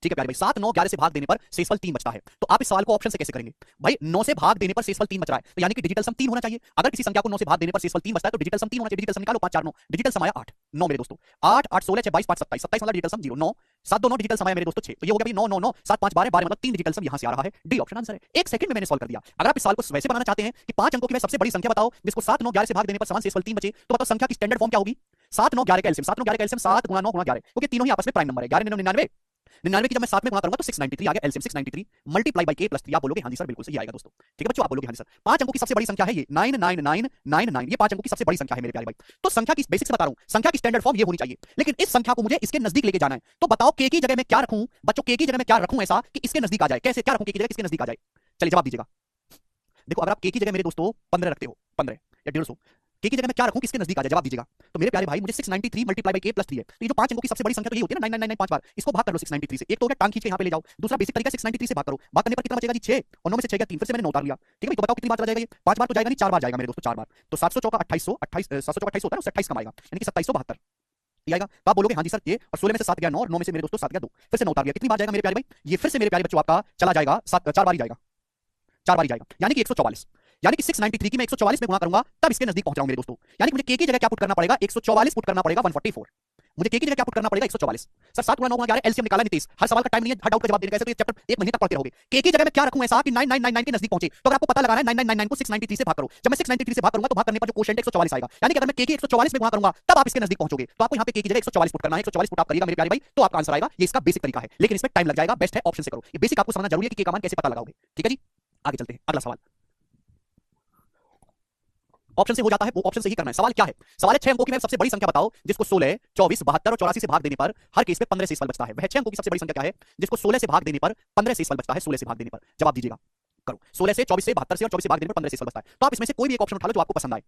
ठीक है प्यारे भाई, 7 9 11 से भाग देने पर शेषफल 3 बचता है। तो आप इस सवाल को ऑप्शन से कैसे करेंगे भाई? 9 से भाग देने पर शेषफल 3 बच रहा है, तो यानी कि डिजिटल सम 3 होना चाहिए। अगर किसी संख्या को 9 से भाग देने पर शेषफल 3 बचता है तो डिजिटल सम 3 होना चाहिए। डिजिटल सम निकालो, 5 4 9, डिजिटल सम आया 8 9 मेरे दोस्तों, 8 8 16 6 22 5 27, 27 मतलब डिजिटल सम 0 9 7 2 9 डिजिटल सम आया मेरे दोस्तों 6। तो ये हो गया भाई 9 9 9 7 5 12 12 मतलब 3 डिजिटल सम यहां से आ रहा है। डी ऑप्शन आंसर है। 1 सेकंड में मैंने सॉल्व कर दिया। अगर आप इस सवाल को वैसे बनाना चाहते हैं कि 5 अंकों की मैं सबसे बड़ी संख्या बताओ जिसको 7 9 11 से भाग देने पर समान शेषफल 3 बचे, तो बताओ संख्या की स्टैंडर्ड फॉर्म क्या होगी? 7 9 11 का एलसीएम, 7 9 11 का एलसीएम 7 गुणा 9 गुणा 11, क्योंकि तीनों ही आपस में प्राइम नंबर है। 11 9 99, 99 की जब मैं 7 में गुणा करूंगा तो 693 आ गया LCM 693 multiply by k plus 3। आप बोलोगे हां जी सर बिल्कुल सही आएगा दोस्तों। ठीक है बच्चों, आप बोलोगे हां जी सर। 5 अंकों की सबसे बड़ी संख्या है ये 99999, ये 5 अंकों की सबसे बड़ी संख्या है मेरे प्यारे भाई। तो संख्या की बेसिक से बता रहा हूं, संख्या की स्टैंडर्ड फॉर्म ये होनी चाहिए, लेकिन इस संख्या को मुझे इसके नजदीक लेके जाना है। तो बताओ k की जगह मैं क्या रखूं बच्चों? k की जगह मैं क्या रखूं ऐसा कि इसके नजदीक आ जाए? कैसे क्या रखूं k की जगह इसके नजदीक आ जाए? चलिए जवाब दीजिएगा। देखो अगर आप k की जगह मेरे दोस्तों 15 रखते हो, 15 या 150, k की जगह मैं क्या रखूं किसके नजदीक आ जाए? जवाब दीजिएगा। तो मेरे प्यारे भाई मुझे 693 मल्टीप्लाई बाय k प्लस 3 है। तो ये जो 5 अंकों की सबसे बड़ी संख्या तो ये होती है ना 9999 5 बार, इसको भाग कर लो 693 से। एक तो हो गया टांग खींच के यहां पे ले जाओ, दूसरा बेसिक तरीका 693 से भाग करो। भाग करने पर कितना बचेगा जी? 6 और 9 में से 6 गया 3, फिर से मैंने 9 उतार लिया। ठीक है भाई, तो बताओ कितनी बार चला जाएगा ये? 5 बार तो जाएगा नहीं, 4 बार जाएगा मेरे दोस्तों, 4 बार। तो 700 चौका 2800, 28 700 चौका 28 होता है ना, उससे 28 कमाएगा, यानी कि 2772 आएगा। तो आप बोलोगे हां जी सर ये, और 16 में से 7 गया 9 और 9 में से मेरे दोस्तों 7 गया 2, फिर से 9 उतार लिया। कितनी बार जाएगा मेरे प्यारे भाई? ये फिर से मेरे प्यारे बच्चों आपका चला जाएगा 4 बार ही जाएगा, 4 बार ही जाएगा, यानी कि 144। यानी कि 693 की मैं 144 में गुणा करूंगा तब इसके नजदीक पहुंच रहा हूं मेरे दोस्तों। यानी कि मुझे k की जगह क्या पुट करना पड़ेगा? 144 पुट करना पड़ेगा 144। मुझे k की जगह क्या पुट करना पड़ेगा? 144। सर 7 गुणा 9 गुणा 11 एलसीएम निकाला नीतीश। हर सवाल का टाइम नहीं है, हर डाउट का जवाब देने का, ऐसे तो ये चैप्टर 1 महीने तक पढ़ते रहोगे। k की जगह मैं क्या रखूं ऐसा कि 9999 के नजदीक पहुंचे? तो अगर आपको पता लगाना है 9999 को 693 से भाग करो। जब मैं 693 से भाग करूंगा तो भाग करने पर जो कोशेंट 144 आएगा, यानी कि अगर मैं k की 144 में गुणा करूंगा तब आप इसके नजदीक पहुंचोगे। तो आपको यहां पे k की जगह 144 पुट करना है। 144 पुट आप करिएगा मेरे प्यारे भाई तो आपका आंसर आएगा। ये इसका बेसिक तरीका है, लेकिन इसमें टाइम लग जाएगा। बेस्ट है ऑप्शन से करो। ये बेसिक आपको समझना जरूरी है कि k का मान कैसे पता लगाओगे। ठीक है जी, आगे चलते हैं। अगला सवाल ऑप्शन से हो जाता है, वो ऑप्शन से ही करना है। सवाल क्या है? सवाल है 6 अंकों की मैं सबसे बड़ी संख्या बताओ जिसको 16 24 72 और 84 से भाग देने पर हर केस में 15 शेषफल बचता है। वह 6 अंकों की सबसे बड़ी संख्या क्या है जिसको 16 से भाग देने पर 15 शेषफल बचता है? 16 से भाग देने पर जवाब दीजिएगा। करो 16 से 24 से 72 से और 24 से भाग देने पर 15 शेषफल बचता है। तो आप इसमें से कोई भी एक ऑप्शन उठा लो जो आपको पसंद आए।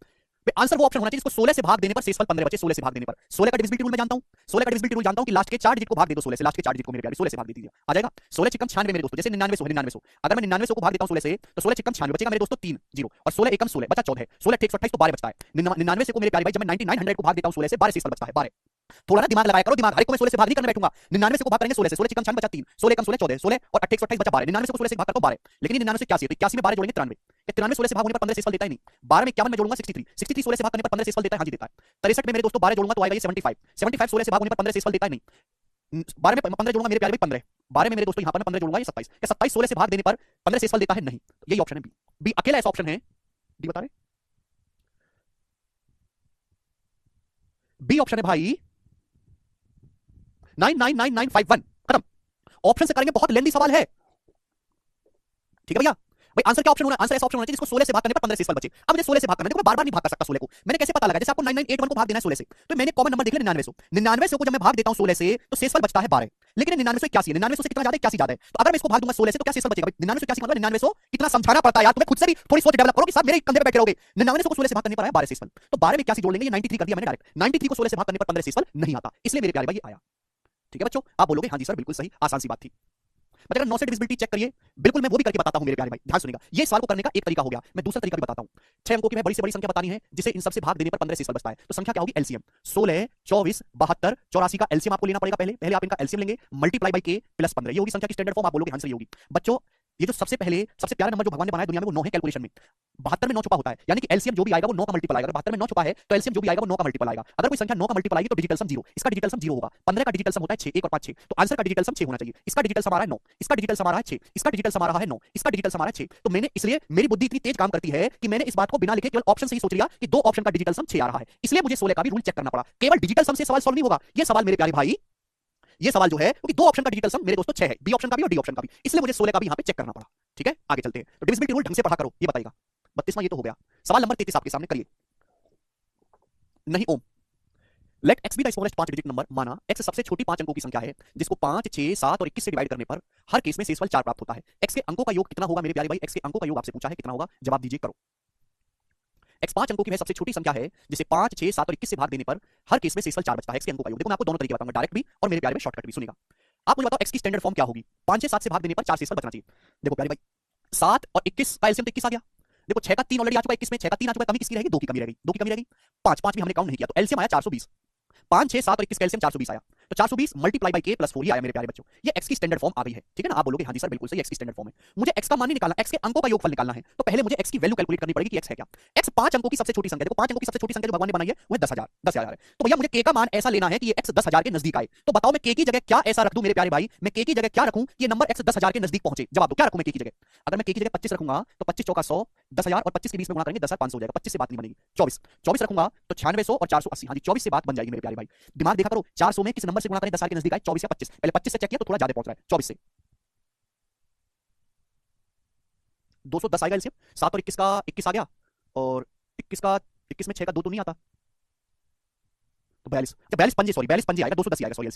आंसर वो ऑप्शन होना चाहिए जिसको 16 से भाग देने पर शेषफल 15 बचे। 16 से भाग देने पर 16 का डिविजिबिलिटी रूल मैं जानता हूं, 16 का डिविजिबिलिटी रूल जानता हूं कि लास्ट के 4 डिजिट को भाग दे दो 16 से। लास्ट के 4 डिजिट को मेरे प्यारे 16 से भाग दे दीजिए, आ जाएगा 16 चिकम 96 मेरे दोस्तों। जैसे 99 है 99, अगर मैं 99 को भाग देता हूं 16 से तो 16 चिकम 96 बचेगा मेरे दोस्तों 3 0 और 16 एकम 16 बचा 14 है। 16 1 28 तो 12 बचता है। 99 से को मेरे प्यारे भाई जब मैं 9900 को भाग देता हूं 16 से 12 शेषफल बचता है 12। थोड़ा ना दिमाग लगाया करो, दिमाग हर एक को मैं 16 से भाग नहीं करने बैठूंगा। 99 से को भाग करेंगे 16 से, 16 चिकम 96 बचा 3, 16 एकम 16 14, 16 और 28 28 बचा 12। 99 से को 16 से भाग करता हूं 12, लेकिन 99 से 81 तो 81 में 12 जोड़ेंगे 93। 93 16 से भाग होने पर 15 शेषफल देता ही नहीं। 12 में 51 में जोड़ूंगा 63, 63 16 से भाग करने पर 15 शेषफल देता है, हां जी देता है। 63 में मेरे दोस्तों 12 जोड़ूंगा तो आएगा ये 75, 75 16 से भाग होने पर 15 शेषफल देता ही नहीं। 12 में 15 जोड़ूंगा मेरे प्यारे भाई 15, 12 में मेरे दोस्तों यहां पर मैं 15 जोड़ूंगा ये 27, क्या 27 16 से भाग देने पर 15 शेषफल देता है? नहीं। तो यही ऑप्शन है बी। बी अकेला ऐसा ऑप्शन है, डी बता रहे बी ऑप्शन है भाई 999951 खत्म। ऑप्शन से करेंगे, बहुत लेंदी सवाल है। ठीक है भैया, भाई आंसर क्या ऑप्शन होना? आंसर ऐसा ऑप्शन होना चाहिए जिसको 16 से भाग करने पर 15 शेषफल बचे। अब मुझे 16 से भाग करना है, देखो मैं बार-बार नहीं भाग कर सकता 16 को। मैंने कैसे पता लगा? जैसे आपको 9981 को भाग देना है 16 से, तो मैंने कॉमन नंबर देख लिया 9900। 9900 को जब मैं भाग देता हूं 16 से तो शेषफल बचता है 12, लेकिन 9981 है। 9900 से कितना ज्यादा है? 81 ज्यादा है। तो अगर मैं इसको भाग दूंगा 16 से तो क्या शेषफल बचेगा? 9981 मतलब 9900 कितना समझाना पड़ता है यार, तुम्हें खुद से भी थोड़ी सोच डेवलप करो कि साहब मेरे कंधे पे बैठे रहोगे। 9900 को 16 से भाग करने पर आया 12 शेषफल, तो 12 में 81 जोड़ लेंगे, ये 93 कर दिया मैंने डायरेक्ट। 93 को 16 से भाग करने पर 15 शेषफल नहीं आता, इसलिए मेरे प्यारे भाई ये आया। ठीक है बच्चों, आप बोलोगे हां जी सर बिल्कुल सही, आसान सी बात थी। बट अगर 9 से डिविजिबिलिटी चेक करिए, बिल्कुल मैं वो भी करके बताता हूं मेरे प्यारे भाई, ध्यान सुनिएगा। ये सवाल को करने का एक तरीका हो गया, मैं दूसरा तरीका भी बताता हूं। 6 अंकों की मैं बड़ी से बड़ी संख्या बतानी है जिसे इन सबसे भाग देने पर 15 शेषफल बचता है, तो संख्या क्या होगी? एलसीएम 16 24 72 84 का एलसीएम आपको लेना पड़ेगा। पहले आप इनका एलसीएम लेंगे, मल्टीप्लाई बाय k प्लस 15, ये होगी संख्या की स्टैंडर्ड फॉर्म। आप बोलोगे हां सर ये होगी। बच्चों ये जो सबसे प्यारा नंबर जो भगवान ने बनाया दुनिया में वो 9 है कैलकुलेशन में। 72 में 9 छुपा होता है, यानी कि एलसीएम जो भी आएगा वो 9 का मल्टीपल आएगा। अगर 72 में 9 छुपा है तो एलसीएम जो भी आएगा वो 9 का मल्टीपल आएगा। अगर कोई संख्या 9 का मल्टीपल आएगी तो डिजिटल सम 0, इसका डिजिटल सम 0 होगा। 15 का डिजिटल सम होता है 6, 1 और 5 6, तो आंसर का डिजिटल सम 6 होना चाहिए। इसका डिजिटल सम आ रहा है 9, इसका डिजिटल सम आ रहा है 6, इसका डिजिटल सम आ रहा है 9, इसका डिजिटल सम आ रहा है 6। तो मैंने इसलिए मेरी बुद्धि इतनी तेज काम करती है कि मैंने इस बात को बिना लिखे केवल ऑप्शन से ही सोच लिया कि दो ऑप्शन का डिजिटल सम 6 आ रहा है, इसलिए मुझे 16 का भी रूल चेक करना पड़ा। केवल डिजिटल सम से सवाल सॉल्व नहीं होगा ये सवाल मेरे प्यारे भाई, ये सवाल जो है क्योंकि दो ऑप्शन का डिजिटल सम मेरे दोस्तों 6 है, बी ऑप्शन का भी और डी ऑप्शन का भी, इसलिए मुझे 16 का भी यहां पे चेक करना पड़ा। ठीक है, आगे चलते हैं। तो डिविजिबिलिटी रूल ढंग से पढ़ा करो, ये बताइएगा। 32वां ये तो हो गया। सवाल नंबर 33 आपके सामने करिए। नहीं Om, let x be the smallest 5 digit number. माना x सबसे छोटी 5 अंकों की संख्या है जिसको 5 6 7 और 21 से डिवाइड करने पर हर केस में शेषफल 4 प्राप्त होता है। x के अंकों का योग कितना होगा मेरे प्यारे भाई? x के अंकों का योग आपसे पूछा है, कितना होगा? जवाब दीजिए, करो। x 5 अंकों की वह सबसे छोटी संख्या है जिसे 5 6 7 और 21 से भाग देने पर हर केस में शेषफल 4 बचता है। x के अंकों का योग देखो मैं आपको दोनों तरीके बताऊंगा, डायरेक्ट भी और मेरे प्यारे भाई शॉर्टकट भी। सुनिएगा, आप मुझे बताओ x की स्टैंडर्ड फॉर्म क्या होगी? 5 6 7 से भाग देने पर 4 शेषफल बचना चाहिए। देखो प्यारे भाई 7 और 21 का एलसीएम तो 21 आ गया। देखो 6 का 3 ऑलरेडी आ चुका है, 21 में 6 का 3 आ चुका है, कमी किसकी रहेगी? 2 की कमी रहेगी, 2 की कमी रहेगी। 5 5 भी हमने काउंट नहीं किया, तो एलसीएम आया 420। 5 6 7 और 21 का एलसीएम 420 आया। तो 420 मल्टीप्लाई बाई के प्लस 4 ये आया मेरे प्यारे बच्चों। ये x की स्टैंडर्ड फॉर्म आ गई है, ठीक है ना। आप बोलोगे हाँ जी सर बिल्कुल सही, x की स्टैंडर्ड फॉर्म है। मुझे x का मान नहीं निकालना, x के अंकों का योगफल निकालना है। तो पहले मुझे x की वैल्यू कैलकुलेट करनी पड़ेगी कि x है क्या। x 5 अंकों की सबसे छोटी संख्या, देखो 5 अंकों की सबसे छोटी संख्या जो भगवान ने बनाई है वो है 10,000 है। तो भैया मुझे k का मान ऐसा लेना है कि ये x 10,000 के नजदीक आए। तो बताओ मैं k की जगह क्या ऐसा रख दूं मेरे प्यारे भाई, मैं k की जगह क्या रखूं कि ये नंबर x 10,000 के नजदीक पहुंचे। जवाब दो, क्या रखूं मैं k की जगह। अगर मैं k की जगह 25 रखूंगा तो 25 चौका 100, 10,000 और 25 के बीच में गुणा करेंगे 10,500 हो जाएगा, 25 से बात नहीं बनेगी। 24 रखूंगा तो 9600 और 480, हाँ जी 24 से बात बन जाएगी मेरे प्यारे भाई। दिमाग देखा करो, 400 में किस नंबर से गुणा करें 10,000 के नजदीक आए, 24 या 25। पहले 25 से चेक किया तो थोड़ा ज्यादा पहुंच रहा है, 24 से 210 आएगा एलसीएम। 7 और 21 का 21 आ गया, और 21 का 21 में 6 का 2 तो नहीं आता, तो 42 पंजे, सॉरी 42 पंजे आएगा, 210 आएगा, सॉरी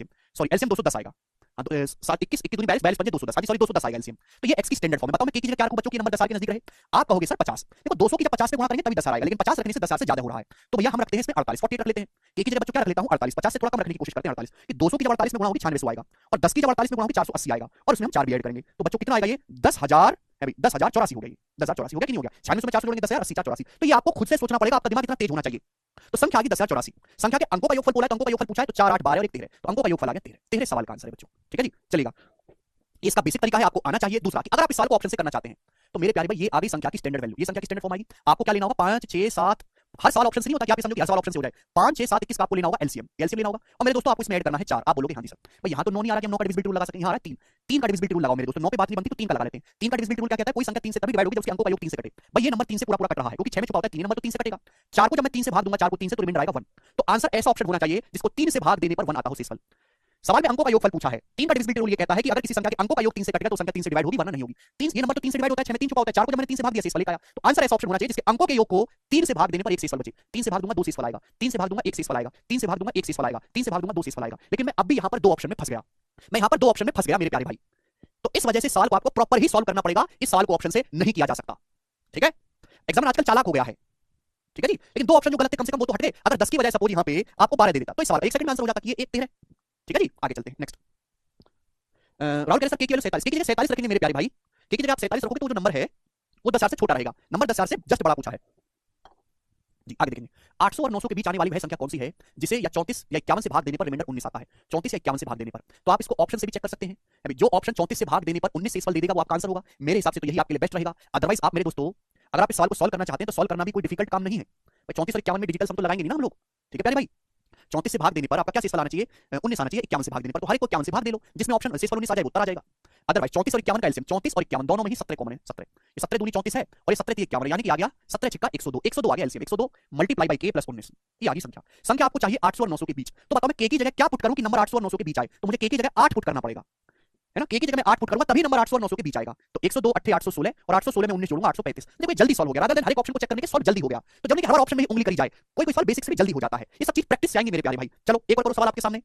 एलसीएम 210 आएगा। हाँ तो 7 21 21 दूनी 42 पंजे 210, हाँ जी सॉरी 210 आएगा एलसीएम। तो ये x की स्टैंडर्ड फॉर्म है। बताओ मैं k की जगह क्या रखूं बच्चों की नंबर 10,000 के नजदीक रहे। आप कहोगे सर 50, देखो 200 की जब 50 पे गुणा करेंगे तभी 10,000 आएगा, लेकिन 50 रखने से 10,000 से ज्यादा हो रहा है। तो भैया हम रखते हैं इसमें 48 48 रख लेते हैं। k की जगह बच्चों क्या रख लेता हूं 48, 50 से थोड़ा कम रखने की कोशिश करते हैं 48, कि 200 की जब 48 में गुणा होगी 9600 आएगा, और 10 की जब 48 में गुणा होगी 480 आएगा, और उसमें हम 4 भी ऐड करेंगे। तो बच्चों कितना आएगा ये 10,000 है भाई, 10,084 हो गई, 10,084 हो गया कि नहीं हो गया। 96 में 400 जोड़ेंगे 10,080 484। तो ये आपको खुद से सोचना पड़ेगा, आपका दिमाग इतना तेज होना चाहिए। तो संख्या आ गई 10,084, संख्या के अंकों का योगफल बोला है, तो अंकों का योगफल पूछा है, तो 4 8 12 और 1 13, तो अंकों का योगफल आ गया 13। 13 सवाल का आंसर है बच्चों, ठीक है जी चलेगा। ये इसका बेसिक तरीका है, आपको आना चाहिए। दूसरा कि अगर आप इस सवाल को ऑप्शन से करना चाहते हैं तो मेरे प्यारे भाई ये आ गई संख्या की स्टैंडर्ड वैल्यू, ये संख्या की स्टैंडर्ड फॉर्म आएगी। आपको क्या लेना होगा 5 6 7, हर सवाल ऑप्शन से नहीं होता कि आप समझो कि हर सवाल ऑप्शन से हो जाए। 5 6 7 21 का आपको लेना होगा एलसीएम लेना होगा, और मेरे दोस्तों आपको इसमें ऐड करना है 4। आप बोलोगे हाँ जी सर भाई यहाँ तो 9 नहीं आ रहा कि हम 9 का डिविजिबिलिटी रूल लगा सकते हैं, यहाँ आ रहा है 3 का डिविजिबिलिटी रूल लगाओ मेरे दोस्तों। 9 पे बात नहीं बनती तो 3 का लगा लेते हैं। 3 का डिविजिबिलिटी रूल क्या कहता है, कोई संख्या 3 से तभी डिवाइड होगी जब उसके अंकों का योग 3 से कटे। भाई ये नंबर 3 से पूरा कट रहा है, क्योंकि 6 में छुपा होता है 3 नंबर, तो 3 से कटेगा। 4 को जब मैं 3 से भाग दूंगा, 4 को 3 से, तो रिमाइंडर आएगा 1। तो आंसर ऐसा ऑप्शन होना चाहिए जिसको 3 से भाग देने पर 1 आता हो शेषफल। सवाल में अंकों का योगफल पूछा है, 3 का डिविजिबिलिटी रूल ये कहता है कि अगर किसी संख्या के अंकों का योग 3 से कटेगा तो संख्या 3 से डिवाइड होगी वरना नहीं होगी। 3 ये नंबर तो 3 से डिवाइड होता है, 6 में 3 छुपा होता है, 4 को जब मैंने 3 से भाग दिया शेषफल लेकर आया। तो आंसर ऐसा ऑप्शन होना चाहिए जिसके अंकों के योग को 3 से भाग देने पर एक शेषफल बचे। 3 से भाग दूंगा 2 शेषफल आएगा, 3 से भाग दूंगा 1 शेषफल आएगा, 3 से भाग दूंगा 1 शेषफल आएगा, 3 से भाग दूंगा 2 शेषफल आएगा। लेकिन मैं अब भी यहां पर 2 ऑप्शन में फंस गया, मैं यहां पर 2 ऑप्शन में फंस गया मेरे प्यारे भाई। तो इस वजह से सवाल को आपको प्रॉपर ही सॉल्व करना पड़ेगा, इस सवाल को ऑप्शन से नहीं किया जा सकता, ठीक है। एग्जामिनर आजकल चालाक हो गया है, ठीक है जी, लेकिन 2 ऑप्शन जो गलत थे कम से कम वो तो हट गए। अगर 10 की वजह सपोज यहां पे आपको 12 दे देता तो इस सवाल का 1 सेकंड में आंसर हो जाता कि ये 1 13 है, ठीक है जी। आगे चलते हैं नेक्स्ट। राहुल कह रहे सर के की वैल्यू 47, के की जगह 47 रखेंगे मेरे प्यारे भाई। के की जगह आप 47 रखोगे तो जो नंबर है वो 10,000 से छोटा रहेगा, नंबर 10,000 से जस्ट बड़ा पूछा है जी। आगे देखेंगे 800 और 900 के बीच आने वाली वह संख्या कौन सी है जिसे या 34 या 51 से भाग देने पर रिमाइंडर 19 आता है। 34 या 51 से भाग देने पर, तो आप इसको ऑप्शन से भी चेक कर सकते हैं। अभी जो ऑप्शन 34 से भाग देने पर 19 शेषफल दे देगा वो आपका आंसर होगा। मेरे हिसाब से तो यही आपके लिए बेस्ट रहेगा। अदरवाइज आप मेरे दोस्तों अगर आप इस सवाल को सॉल्व करना चाहते हैं तो सॉल्व करना भी कोई डिफिकल्ट काम नहीं है। 34 और 51 में डिजिटल सम तो लगाएंगे नहीं ना हम लोग, ठीक है प्यारे भाई। 34 से भाग देने पर आपका क्या शेषफल आना चाहिए 19 आना चाहिए। 51 से भाग देने पर तो हर एक को 51 से भाग दे लो, जिसमें ऑप्शन शेषफल 19 आ जाएगा उत्तर आ जाएगा। अदरवाइज 34 और 51 का एलसीएम 34 और 51 दोनों में ही 17 कॉमन है, 17 ये 17 दूनी 34 है और ये 17 3 51 यानी कि आ गया 17 छिक्का 102, 102 आ गया एलसीएम 102 मल्टीप्लाई बाय के प्लस 19, ये आ गई संख्या। संख्या आपको चाहिए 800 और 900 के बीच। तो बताओ मैं के की जगह क्या पुट करूं कि नंबर 800 और 900 के बीच आए। तो मुझे के की जगह 8 पुट करना पड़ेगा, है ना। के की जगह मैं 8 पुट करूंगा तभी नंबर 800 और 900 के बीच आएगा। तो 102 8 816 और 816 में 19 जोड़ूंगा 835। देखो जल्दी सॉल्व हो गया, रादर हर एक ऑप्शन को चेक करने के सॉल्व जल्दी हो गया। तो जब नहीं हर ऑप्शन में उंगली करी जाए, कोई कोई सवाल बेसिक से भी जल्दी हो जाता है। ये सब चीज प्रैक्टिस से आएंगे मेरे प्यारे भाई। चलो एक और करो सवाल आपके सामने।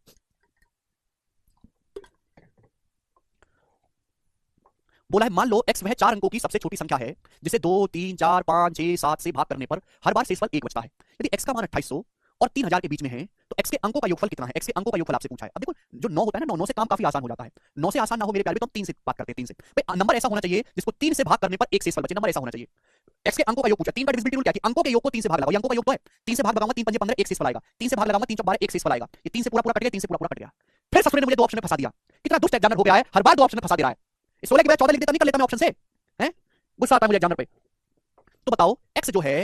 बोला है मान लो x वह 4 अंकों की सबसे छोटी संख्या है जिसे 2 3 4 5 6 7 से भाग करने पर हर बार शेषफल 1 बचता है। यदि x का मान 2800 और 3000 के बीच में है तो x के अंकों का योगफल कितना है। x के अंकों का योगफल आपसे पूछा है। अब देखो जो 9 होता है ना 9 से काम काफी आसान हो जाता है। 9 से आसान ना हो मेरे प्यारे तो हम 3 से बात करते हैं। 3 से भाई नंबर ऐसा होना चाहिए जिसको 3 से भाग करने पर एक शेषफल बचे, नंबर ऐसा होना चाहिए। x के अंकों का योग पूछा, 3 का डिविजिबिलिटी रूल क्या है कि अंकों के योग को 3 से भाग लगाओ। अंकों का योग तो है 3 से भाग लगाऊंगा 3 5 15 एक शेषफल आएगा, 3 से भाग लगाऊंगा 3 12 एक शेषफल आएगा। ये 3 से पूरा पूरा कट गया, 3 से पूरा पूरा कट गया। फिर ससुर ने मुझे 2 ऑप्शन में फंसा दिया। कितना दुष्ट एग्जामिनर हो गया है, हर बार 2 ऑप्शन में फंसा दे रहा है। 16 की बजाय 14 लिख देता, निकल लेता मैं ऑप्शन से, हैं गुस्सा आता है मुझे एग्जामिनर पे। तो बताओ x जो है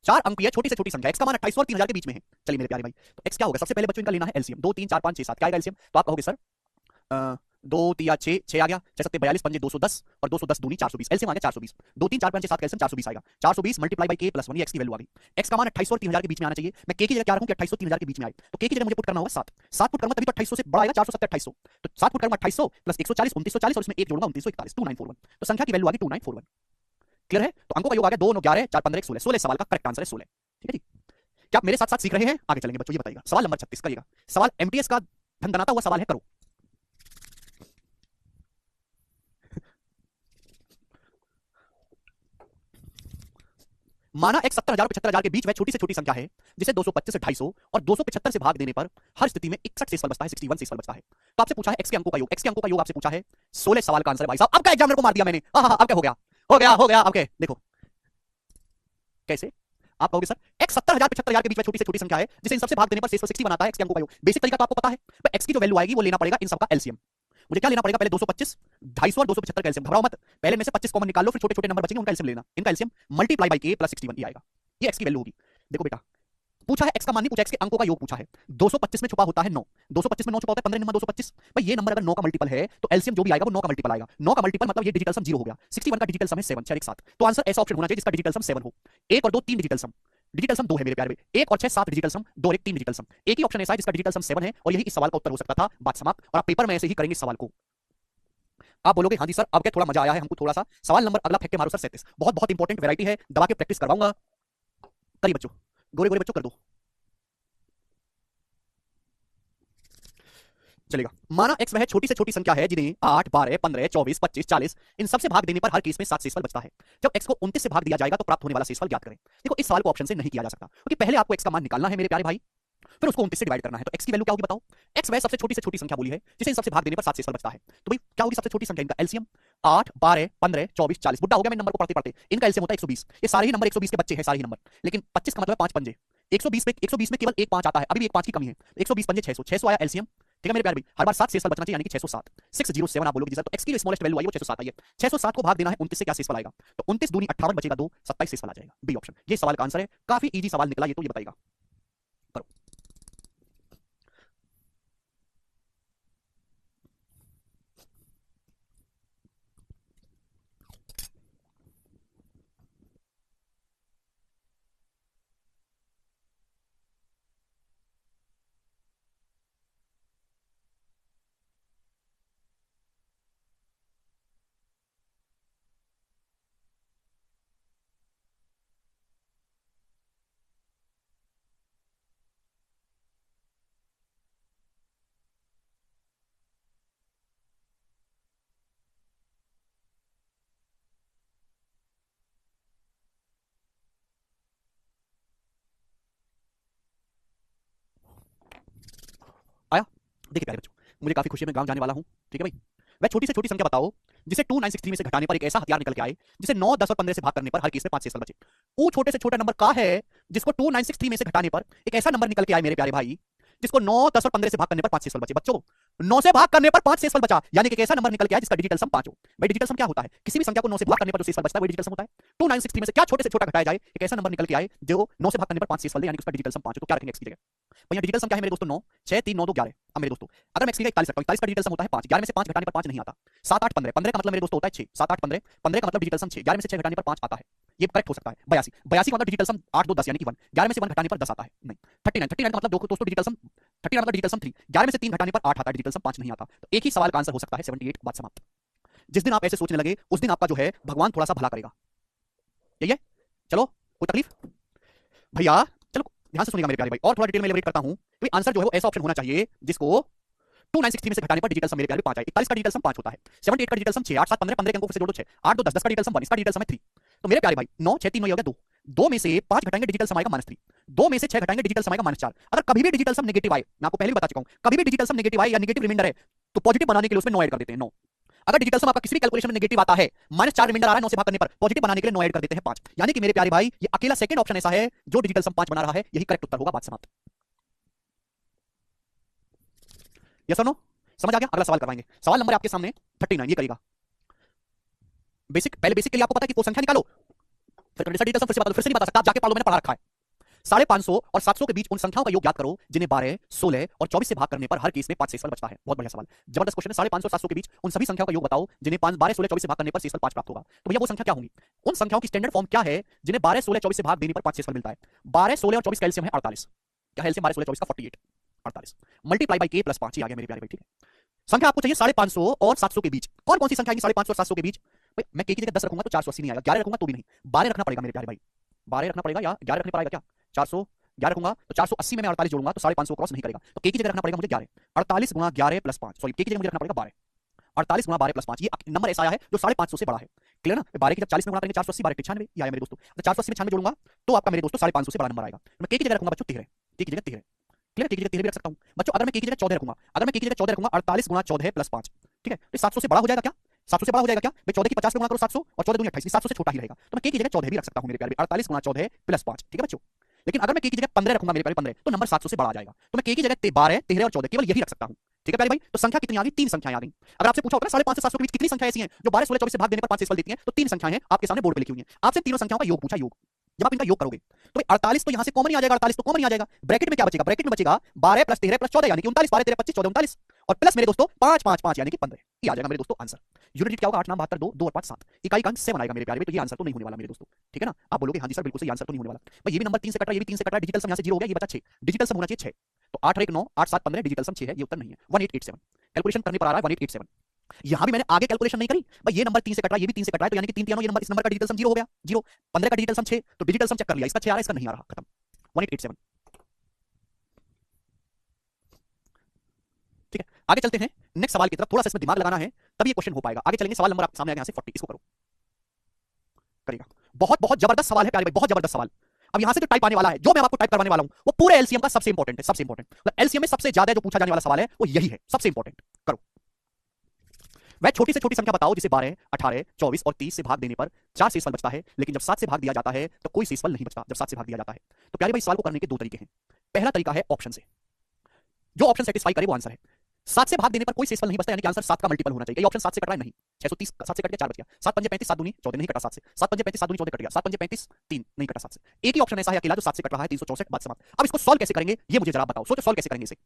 4 अंक की छोटी से छोटी संख्या, x का मान 2800 और 3000 के बीच में है। चलिए मेरे प्यारे भाई तो x क्या होगा, सबसे पहले बच्चों इनका लेना है एलसीएम 2 3 4 5 6 7 क्या आएगा एलसीएम। तो आप कहोगे सर 2 3 6 6 आ गया, 6 7 42 पंजे 210 और 210 दूनी 420 एलसीएम आ गया 420। 2 3 4 5 6 7 का एलसीएम 420 आएगा। 420 मल्टीप्लाई बाय k प्लस 1 ये x की वैल्यू आ गई। x का मान 2800 और 3000 के बीच में आना चाहिए। मैं k की जगह क्या रखूं कि 2800 3000 के बीच में आए। तो k की जगह मुझे पुट करना होगा 7 7 पुट करूंगा तभी तो 2800 से बड़ा आएगा 470 2800। तो 7 पुट करूंगा 2800 प्लस 140 2940 और इसमें 1 जोड़ूंगा 2941 2941। तो संख्या की वैल्यू आ गई 2941। क्लियर है। तो अंकों का योग आ गया 2 9 11 4 15 16 16 सवाल का करेक्ट आंसर है 16, ठीक है जी। क्या आप मेरे साथ साथ सीख रहे हैं, आगे चलेंगे बच्चों। ये बताइएगा सवाल नंबर 36 करिएगा। सवाल एमटीएस का धनदनाता हुआ सवाल है, करो। माना x 70,000 और 75,000 के बीच वह छोटी से छोटी संख्या है जिसे 225 से 250 और 275 से भाग देने पर हर स्थिति में 61 शेषफल बचता है, 61 शेषफल बचता है। तो आपसे पूछा है x के अंकों का योग, x के अंकों का योग आपसे पूछा है 16 सवाल का आंसर है भाई साहब। अब क्या एग्जामिनर को मार दिया मैंने, हाँ अब क्या हो गया अब क्या देखो कैसे। आप कहोगे सर x 70,000 75,000 के बीच में छोटी से छोटी संख्या है जिसे इन सबसे भाग देने पर शेषफल 60 बनाता है, x के अंकों का योग। बेसिक तरीका तो आपको पता है। तो x की जो वैल्यू आएगी वो लेना पड़ेगा इन सबका एलसीएम। मुझे क्या लेना पड़ेगा, पहले 225, 250 और 275 का एलसीएम। घबराओ मत, पहले में से 25 कॉमन निकाल लो, फिर छोटे छोटे नंबर बचेंगे उनका एलसीएम लेना। इनका LCM multiply by k plus 61 ये आएगा, ये x की वैल्यू होगी। देखो बेटा, पूछा है x का मान नहीं पूछा, x के अंकों का योग पूछा है। 225 में छुपा होता है 9, 225 में 9 छुपा होता है 15 नंबर 225। भाई ये नंबर अगर 9 का मल्टीपल है तो एलसीएम जो भी आएगा वो 9 का मल्टीपल आएगा। 9 का मल्टीपल मतलब ये डिजिटल सम 0 हो गया। 61 का डिजिटल सम है 7, 6 1 7। तो आंसर ऐसा ऑप्शन होना चाहिए जिसका डिजिटल सम 7 हो। 1 और 2 3 डिजिटल सम, डिजिटल सम 2 है मेरे प्यारे भाई। 1 और 6 7 डिजिटल सम, 2 और 1 3 डिजिटल सम। एक ही ऑप्शन ऐसा है जिसका डिजिटल सम 7 है और यही इस सवाल का उत्तर हो सकता था। बात समाप्त। और आप पेपर में ऐसे ही करेंगे इस सवाल को। आप बोलोगे हाँ जी सर अब क्या थोड़ा मजा आया है हमको थोड़ा सा। सवाल नंबर अगला फेंक के मारो सर 37। बहुत बहुत इंपॉर्टेंट वैरायटी है, दबा के प्रैक्टिस करवाऊंगा। करिए बच्चों, गोरे गोरे बच्चों कर दो। चलेगा। माना x वह छोटी से छोटी संख्या है जिन्हें 8, 12, 15, 24, 25, 40 इन सब से भाग देने पर हर केस में 7 शेषफल बचता है। जब x को 29 से भाग दिया जाएगा तो प्राप्त होने वाला शेषफल ज्ञात करें। देखो इस सवाल को ऑप्शन से नहीं किया जा सकता क्योंकि पहले आपको x का मान निकालना है मेरे प्यारे भाई, फिर उसको 29 से डिवाइड करना है। तो x की वैल्यू क्या होगी बताओ। x वह सबसे छोटी संख्या बोली है जिसे इन सबसे भाग देने पर 7 शेषफल बचता है। तो भाई क्या होगी सबसे छोटी संख्या, इनका एलसीएम 8, 12, 15, 24, 40। बुड्ढा हो गया मैं नंबर को पढ़ते पढ़ते। इनका एलसीएम होता है 120। ये सारे ही नंबर 120 के बच्चे हैं, सारे ही नंबर। लेकिन 25 का मतलब है 5 पंजे। 120 में केवल एक 5 आता है, अभी भी एक 5 की कमी है। 120 पंजे 600, 600 आया एलसीएम। ठीक है मेरे प्यारे भाई, हर बार 7 शेषफल बचना चाहिए यानी कि 607। 607 आप बोलोगे जी सर, तो x की जो स्मॉलेस्ट वैल्यू आई वो 607 आई है। 607 को भाग देना है 29 से, क्या शेषफल आएगा। तो 29 दूनी 58 बचेगा 2, 27 शेषफल आ जाएगा। बी ऑप्शन ये सवाल का आंसर है। काफी इजी सवाल निकला ये तो, ये बताएगा करो। आया। देखिए प्यारे बच्चों, मुझे काफी खुशी है, मैं गांव जाने वाला हूं। ठीक है भाई, वह छोटी से छोटी संख्या बताओ जिसे 2963 में से घटाने पर एक ऐसा हथियार निकल के आए जिसे 9, 10 और 15 से भाग करने पर हर केस में 5 शेषफल बचे। वो छोटे से छोटा नंबर का है जिसको 2963 में से घटाने पर एक ऐसा नंबर निकल के आए मेरे प्यारे भाई जिसको 9, 10 और 15 से भाग करने पर 5 शेषफल बचे। बच्चों 9 से भाग करने पर 5 शेषफल बचा, यानी कि एक ऐसा नंबर निकल के आया जिसका डिजिटल सम 5 हो। भाई डिजिटल सम क्या होता है, किसी भी संख्या को 9 से भाग करने पर जो शेषफल बचता है वो डिजिटल सम होता है। 2963 में से क्या छोटे से छोटा घटाया जाए, एक ऐसा नंबर निकल के आए जो 9 से भाग करने पर 5 शेषफल दे, यानी कि उसका डिजिटल सम 5 हो। तो क्या रखेंगे x की जगह। भैया डिजिटल सम क्या है मेरे दोस्तों, 9, 6, 3, 9, 2, 11। अब मेरे दोस्तों अगर मैं x की जगह 41 रखता हूं, 41 का डिजिटल सम होता है 5, 11 में से 5 घटाने पर 5 नहीं आता। 7, 8, 15, 15 का मतलब मेरे दोस्तों होता है 6, 7, 8, 15, 15 का मतलब डिजिटल सम 6, 11 में से 6 घटाने पर 5 आता है। ये करेक्ट हो सकता है। 82, 82 का मतलब डिजिटल सम 8, 2, 10 यानी कि 1, 11 में से 1 घटाने पर 10 आता है नहीं। 39, 39 का मतलब दोस्तों डिजिटल सम 39 मतलब डिजिटल सम 3, 11 में से 3 घटाने पर 8 आता है, डिजिटल सम 5 नहीं आता। तो एक ही सवाल का आंसर हो सकता है 78। बात समाप्त। जिस दिन आप ऐसे सोचने लगे उस दिन आपका जो है भगवान थोड़ा सा भला करेगा। यही है। चलो कोई तकलीफ भैया, चलो ध्यान से सुनिएगा मेरे प्यारे भाई, और थोड़ा डिटेल में एलाबोरेट करता हूं। तो आंसर जो है वो ऐसा ऑप्शन होना चाहिए जिसको 2963 में से घटाने पर डिजिटल सम मेरे प्यारे 5 आए। 41 का डिजिटल सम 5 होता है, 78 का डिजिटल सम 6, 8, 7, 15, 15 के अंकों से जोड़ो 6, 8, 2, 10, 10 का डिजिटल सम 1, इसका डिजिटल सम है 3। तो मेरे प्यारे भाई 9, 6, 3, 9 हो गया 2, 2 में से 5 घटाएंगे डिजिटल सम आएगा -3, 2 में से 6 घटाएंगे डिजिटल सम आएगा -4। अगर कभी भी डिजिटल सम नेगेटिव आए, मैं आपको पहले भी बता चुका हूं, कभी भी डिजिटल सम नेगेटिव आए या नेगेटिव रिमाइंडर है तो पॉजिटिव बनाने के लिए उसमें 9 ऐड कर देते हैं। 9 अगर डिजिटल सम आपका किसी भी कैलकुलेशन में नेगेटिव आता है, -4 रिमाइंडर आ रहा है 9 से भाग करने पर, पॉजिटिव बनाने के लिए 9 ऐड कर देते हैं 5। यानी कि मेरे प्यारे भाई ये अकेला सेकंड ऑप्शन ऐसा है जो डिजिटल सम 5 बना रहा है, यही करेक्ट उत्तर होगा। बात समाप्त। यस और नो, समझ आ गया। अगला सवाल करवाएंगे। सवाल नंबर आपके सामने 39, ये करेगा बेसिक। पहले बेसिक के लिए आपको पता है कि कोई संख्या निकालो, फिर डिजिटल सम फिर से बता दो, फिर से नहीं बता सकता, आप जाके पढ़ लो, मैंने पढ़ा रखा है। 550 और 700 के बीच उन संख्याओं का योग ज्ञात करो जिन्हें 12, 16 और 24 से भाग करने पर हर केस में 5 शेषफल बचता है। बहुत बढ़िया सवाल, जबरदस्त क्वेश्चन है। 550 और 700 के बीच उन सभी संख्याओं का योग बताओ जिन्हें 12, 16, 24 से भाग करने पर शेषफल 5 प्राप्त होगा। तो भैया वो संख्या क्या होंगी, उन संख्याओं की स्टैंडर्ड फॉर्म क्या है जिन्हें 12, 16, 24 से भाग देने पर 5 शेषफल मिलता है। 12, 16 और 24 का एलसीएम है 48। क्या है एलसीएम 12, 16, 24 का 48, 48 मल्टीप्लाई बाय k प्लस 5 ही आ गया मेरे प्यारे भाई। ठीक है, संख्या आपको चाहिए 550 और 700 के बीच। कौन कौन सी संख्या आएगी 550 और 700 के बीच। भाई मैं k की जगह 10 रखूंगा तो 480 नहीं आएगा, 11 रखूंगा तो भी नहीं, 12 रखना पड़ेगा मेरे प्यारे भाई, 12 रखना पड़ेगा, या 11 रखने पड़ेगा क्या, 400 11 रखूंगा तो 480 में मैं 48 जोड़ूंगा तो 550 क्रॉस नहीं करेगा। तो k की जगह रखना पड़ेगा मुझे 11, 48 गुणा 11 प्लस 5, सॉरी k की जगह मुझे रखना पड़ेगा 12, 48 गुणा 12 प्लस 5। ये नंबर ऐसा आया है जो 550 से बड़ा है। क्लियर ना, 12 की जब 40 में गुणा करेंगे 480, 12 96 ये आया मेरे दोस्तों। तो 480 में 96 जोड़ूंगा तो आपका मेरे दोस्तों 550 से बड़ा नंबर आएगा। मैं k की जगह रखूंगा बच्चों 13, k की जगह 13। क्लियर, k की जगह 13 भी रख सकता हूं बच्चों। अगर मैं k की जगह 14 रखूंगा, अगर मैं k की जगह 14 रखूंगा 48 गुणा 14 प्लस 5, ठीक है, तो 700 से बड़ा हो जाएगा क्या, 700 से बड़ा हो जाएगा क्या भाई? 14 की 50 पे गुणा करो 700 और 14 दूनी 28, 700 से छोटा ही रहेगा। तो मैं k की जगह 14 भी रख सकता हूं मेरे प्यारे। 48 गुणा 14 प्लस 5, ठीक है बच्चों। लेकिन अगर मैं k की जगह 15 रखूंगा मेरे प्यारे 15, तो नंबर 700 से बड़ा आ जाएगा। तो मैं k की जगह 12, 13 और 14 केवल यही रख सकता हूं, ठीक है प्यारे भाई। तो संख्या कितनी आ गई? 3 संख्याएं आ गई। अगर आपसे पूछा होगा 550 से 700 के बीच कितनी संख्याएं ऐसी हैं जो 12, 16, 24 से भाग देने पर 5 शेषफल देती हैं, तो 3 संख्याएं हैं आपके सामने बोर्ड पे लिखी हुई हैं। आपसे तीनों संख्याओं का योग पूछा, योग। जब आप इनका योग करोगे तो 48 तो यहां से कॉमन ही आ जाएगा, 48 तो कॉमन ही आ जाएगा। ब्रैकेट में क्या बचेगा? ब्रैकेट में बचेगा 12 प्लस 13 प्लस 14 यानी कि 39, 12 13 25 14 39 और प्लस मेरे दोस्तों 5 5 5 यानी कि 15। ये आ जाएगा मेरे दोस्तों आंसर। यूनिट क्या होगा? 8 9 72 2 2 और 5 7, इकाई का अंक 7 आएगा मेरे प्यारे। तो ये आंसर तो नहीं होने वाला मेरे दोस्तों, ठीक है ना। आप बोलोगे हां जी सर बिल्कुल सही, आंसर तो नहीं होने वाला भाई। ये भी नंबर 3 से कट रहा है, ये भी 3 से कट रहा है, डिजिटल सम यहां से 0 हो गया, ये बचा 6, डिजिटल सम होना चाहिए 6। तो 8 और 1 9, 8 7 15, डिजिटल सम 6 है, ये उत्तर नहीं है। 1887 कैलकुलेशन करने पर आ रहा है 1887। यहां भी मैंने आगे कैलकुलेशन नहीं करी भाई, ये नंबर 3 से कट रहा है, ये भी 3 से कट रहा है, तो यानी कि 3 3 ये नंबर, इस नंबर का डिजिटल सम 0 हो गया, 0। 15 का डिजिटल सम 6, तो डिजिटल सम चेक कर लिया, इसका 6 आ रहा है, इसका नहीं आ रहा, खत्म। 1887, ठीक है। आगे चलते हैं नेक्स्ट सवाल की तरफ, थोड़ा सा इसमें दिमाग लगाना है तब ये क्वेश्चन हो पाएगा। आगे चलेंगे, सवाल नंबर आपके सामने आ गया, यहां से 40, इसको करो, करेगा। बहुत बहुत जबरदस्त सवाल है प्यारे भाई, बहुत जबरदस्त सवाल। अब यहां से जो टाइप आने वाला है, जो मैं आपको टाइप करवाने वाला हूं, वो पूरे एलसीएम का सबसे इंपॉर्टेंट है, सबसे इंपॉर्टेंट। मतलब एलसीएम में सबसे ज्यादा जो पूछा जाने वाला सवाल है वो यही है, सबसे इंपॉर्टेंट। करो, वह छोटी से छोटी संख्या बताओ जिसे 12, 18, 24 और 30 से भाग देने पर 4 शेषफल बचता है, लेकिन जब 7 से भाग दिया जाता है तो कोई शेषफल नहीं बचता, जब 7 से भाग दिया जाता है। तो प्यारे भाई सवाल को करने के दो तरीके हैं। पहला तरीका है ऑप्शन से, जो ऑप्शन सेटिस्फाई करे वो आंसर है। 7 से भाग देने पर कोई शेषफल नहीं बचता, यानी कि आंसर 7 का मल्टीपल होना चाहिए। ये ऑप्शन 7 से कट रहा है नहीं, 630 7 से कट गया 4 बच गया, 7 पंजे 35 7 दूनी 14 नहीं कटा 7 से, 7 पंजे 35 7 दूनी 14 कट गया, 7 पंजे 35 3 नहीं कटा 7 से। एक ही ऑप्शन ऐसा है अकेला जो 7 से कट रहा है, 364, बात समाप्त। अब इसको सॉल्व कैसे करेंगे ये मुझे जरा बताओ, सोचो सॉल्व कैसे करेंगे इसे।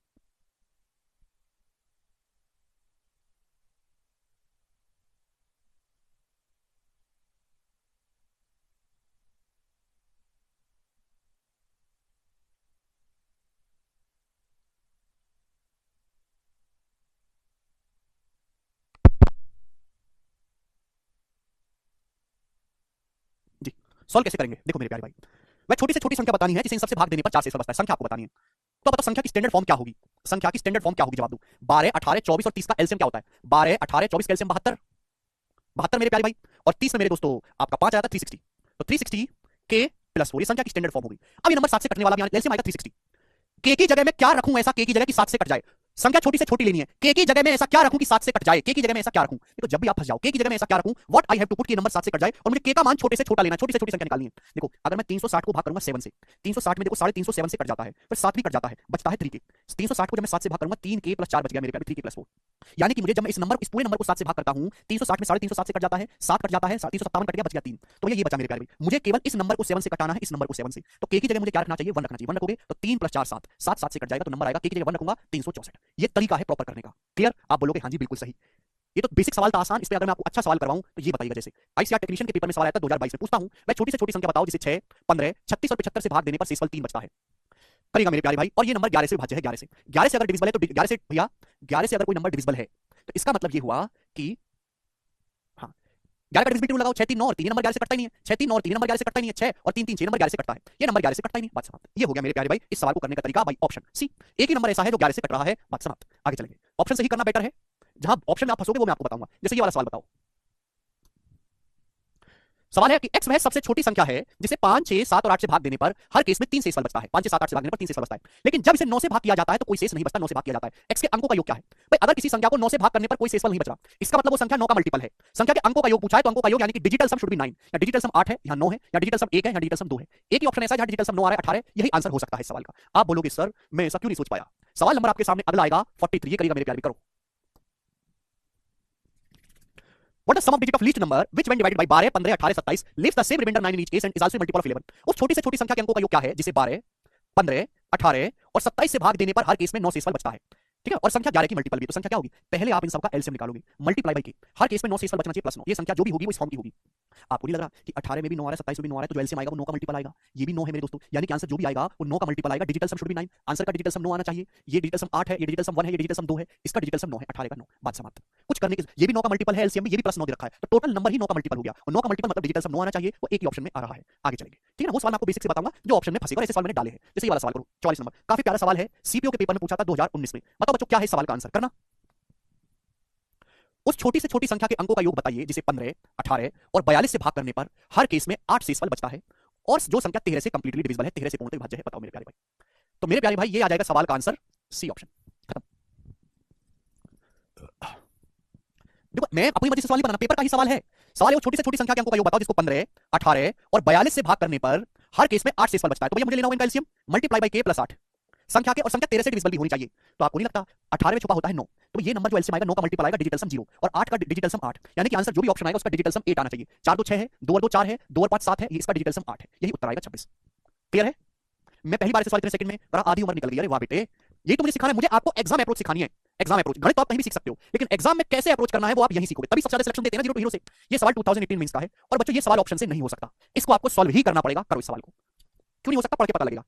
जी, सॉल्व कैसे करेंगे? देखो मेरे प्यारे भाई, वह छोटी से छोटी संख्या बतानी है जिसे इन सबसे भाग देने पर 4 शेषफल बचता है, संख्या आपको बतानी है। तो बताओ संख्या की स्टैंडर्ड फॉर्म क्या होगी? संख्या की स्टैंडर्ड फॉर्म क्या होगी? जवाब दो। 12, 18, 24 और 30 का एलसीएम क्या होता है? 12, 18, 24 का एलसीएम 72, 72 मेरे प्यारे भाई, और 30 में मेरे दोस्तों आपका 5 आया था 360, तो 360 के प्लस 4, ये संख्या की स्टैंडर्ड फॉर्म होगी। अब ये नंबर 7 से कटने वाला भी एलसीएम आएगा 360। के की जगह में क्या रखूं ऐसा, के की जगह की 7 से कट जाए? संख्या छोटी से छोटी लेनी है, के की जगह में ऐसा क्या रखूं कि 7 से कट जाए? के की जगह में ऐसा क्या रखूं? देखो जब भी आप फंस जाओ, के की जगह में ऐसा क्या रखूं, what I have to put कि नंबर 7 से कट जाए और मुझे के का मान छोटे से छोटा लेना है, छोटी से छोटी संख्या निकालनी है। देखो अगर मैं 360 को भाग करूंगा 7 से, 360 में देखो 350 7 से कट जाता है, फिर 7 भी कट जाता है, बचता है 3 के। 360 को जब मैं 7 से भाग करूंगा 3 के प्लस 4 बच गया मेरे प्यारे, 3 के प्लस 4, यानी कि मुझे जब मैं इस पूरे नंबर को 7 से भाग करता हूं, 360 में 350 से कट जाता है, 7 कट जाता है, 357 कट गया, बच गया 3। तो ये बचा मेरे प्यारे भाई, मुझे केवल इस नंबर को 7 से कटाना है, इस नंबर को 7 से। तो के की जगह मुझे क्या रखना चाहिए? 1 रखना चाहिए। 1 रखोगे तो 3 प्लस 4 7, 7 7 से कट जाएगा तो नंबर आएगा, के की जगह 1 रखूंगा 364। ये तरीका है प्रॉपर करने का। क्लियर? आप बोलोगे हां जी बिल्कुल सही। ये तो बेसिक सवाल था, आसान। इस पे अगर मैं आपको अच्छा सवाल करवाऊं तो ये बताइएगा, जैसे आईसीआर टेक्नीशियन के पेपर में सवाल आया था 2022 में, पूछता हूं मैं छोटी से छोटी संख्या बताओ जिसे 6, 15, 36 और 75 से भाग देने पर शेषफल 3 बचता है। करेगा मेरे प्यारे भाई, और ये नंबर 11 से विभाज्य है, 11 से अगर डिविजिबल है तो 11 से भैया 11 से अगर कोई नंबर डिविजिबल है तो इसका मतलब ये हुआ कि हाँ 11 का डिविजिबिलिटी लगाओ, 6 3 9 और 3, नंबर 11 से कटता ही नहीं है, 6 3 9 और 3 नंबर 11 से कटता ही नहीं है, 6 और 3 3 6 नंबर 11 से कटता है, ये नंबर 11 से कटता ही नहीं, बात समाप्त। ये हो गया मेरे प्यारे भाई इस सवाल को करने का तरीका बाई ऑप्शन सी। एक ही नंबर ऐसा है जो 11 से कट रहा है, बात समाप्त। आगे चलेंगे, ऑप्शन से ही करना बेटर है, जहां ऑप्शन में आप फंसोगे वो मैं आपको बताऊंगा। जैसे ये वाला सवाल बताओ, सवाल है कि x वह सबसे छोटी संख्या है जिसे 5 6 7 और 8 से भाग देने पर हर केस में 3 शेषफल बचता है। 5 6 7 8 से भाग देने पर 3 शेषफल बचता है, लेकिन जब इसे 9 से भाग किया जाता है तो कोई शेष नहीं बचता, 9 से भाग किया जाता है। x के अंकों का योग क्या है भाई? अगर किसी संख्या को 9 से भाग करने पर कोई शेषफल नहीं बच रहा, इसका मतलब वो संख्या 9 का मल्टीपल है। संख्या के अंकों का योग पूछा है तो अंकों का योग यानी कि डिजिटल सम शुड बी 9, या डिजिटल सम 8 है यहाँ 9 है, या डिजिटल सम 1 है या डिजिटल सम 2 है। एक ही ऑप्शन ऐसा है जहां डिजिटल सम 9 आ रहा है 18 है, यही आंसर हो सकता है इस सवाल का। आप बोलोगे सर मैं ऐसा क्यों नहीं सोच पाया? सवाल नंबर आपके सामने अगला आएगा 43, ये करेगा मेरे प्यारे, करो। What is the sum of digit of least number which when divided by 12, 15, 18, 27 leaves the same remainder 9 in each case and is also a multiple of 11? उस छोटी से छोटी संख्या के अंकों का योग क्या है जिसे 12, 15, 18 और 27 से भाग देने पर हर केस में 9 शेषफल बचता है? ठीक है, और संख्या 11 की मल्टीपल भी, तो संख्या क्या होगी? पहले आप इन सबका एलसीएम निकालोगे, मल्टीप्लाई बाय के, हर केस में 9 शेषफल बचना चाहिए प्लस 9। ये संख्या जो भी होगी वो इस फॉर्म की होगी। आपको नहीं लग रहा कि 18 में भी 9 आ रहा है, 27 में भी 9 आ रहा है, तो जो एलसीएम आएगा वो 9 का मल्टीपल आएगा। ये भी 9 है मेरे दोस्तों, यानी कि आंसर जो भी आएगा वो 9 का मल्टीपल आएगा। Digital sum should be 9, answer का डिजिटल सम 9 आना चाहिए। ये डिजिटल सम 8 है, ये डिजिटल सम 1 है, ये डिजिटल सम 2 है, इसका डिजिटल सम 9 है, 18 का 9, बात समाप्त। कुछ करने की, ये भी 9 का मल्टीपल है एलसीएम में, ये भी प्लस 9 दे रखा है, तो टोटल नंबर ही 9 का मल्टीपल हो गया, और 9 का मल्टीपल मतलब डिजिटल सम 9 आना चाहिए, वो एक ही ऑप्शन में आ रहा है। आगे चलेंगे, ठीक है ना। वो सवाल मैं आपको बेसिक से बताऊंगा जो ऑप्शन में फंसेगा, ऐसे सवाल मैंने डाले हैं। जैसे ये वाला सवाल करो, 44 नंबर, काफी प्यारा सवाल है, सीपीओ के पेपर में पूछा था 2019 में। बताओ बच्चों क्या है इस सवाल का आंसर, करना। उस छोटी से छोटी संख्या के अंकों का योग बताइए जिसे 15, 18 और 42 से भाग करने पर हर केस में 8 शेषफल बचता है, और जो संख्या 13 से कंप्लीटली डिविजिबल है, 13 से पूर्णतः विभाज्य है। बताओ मेरे प्यारे भाई। तो मेरे प्यारे भाई ये आ जाएगा सवाल का आंसर सी ऑप्शन, खत्म। देखो मैं अपनी मर्जी से सवाल नहीं बनाना, पेपर का ही सवाल है। सवाल है वो छोटी से छोटी संख्या के अंकों का योग बताओ जिसको 15, 18 और 42 से भाग करने पर हर केस में 8 से फल बचता है। तो भैया मुझे लेना होगा इनका एलसीएम मल्टीप्लाई बाय के प्लस 8 संख्या के, और संख्या 13 से डिविजिबल भी होनी चाहिए। तो आपको नहीं लगता 18 में छुपा होता है 9, तो ये नंबर जो एलसीएम आएगा 9 का मल्टीपल आएगा डिजिटल सम 0 और 8 का डिजिटल सम 8, यानी कि आंसर जो भी ऑप्शन आएगा उसका डिजिटल सम 8 आना चाहिए। 4 2 6 है, 2 और 2 4 है, 2 और 5 7 है, ये इसका डिजिटल सम 8 है, यही उत्तर आएगा 26। क्लियर है? मैं पहली बार से सवाल इतने सेकंड में बड़ा आधी उम्र निकल गई। अरे वाह बेटे, यही तो मुझे सिखाना है, मुझे आपको एग्जाम अप्रोच सिखानी है। एग्जाम अप्रोच गणित तो आप कहीं भी सीख सकते हो, लेकिन एग्जाम में कैसे अप्रोच करना है वो आप यहीं सीखोगे, तभी सबसे ज्यादा सिलेक्शन देते हैं ना 0 टू हीरो से। ये सवाल 2018 मेंस का है और बच्चों ये सवाल ऑप्शन से नहीं हो सकता, इसको आपको सॉल्व ही करना पड़ेगा। करो इस सवाल को, क्यों नहीं हो सकता पढ़ के पता लगेगा।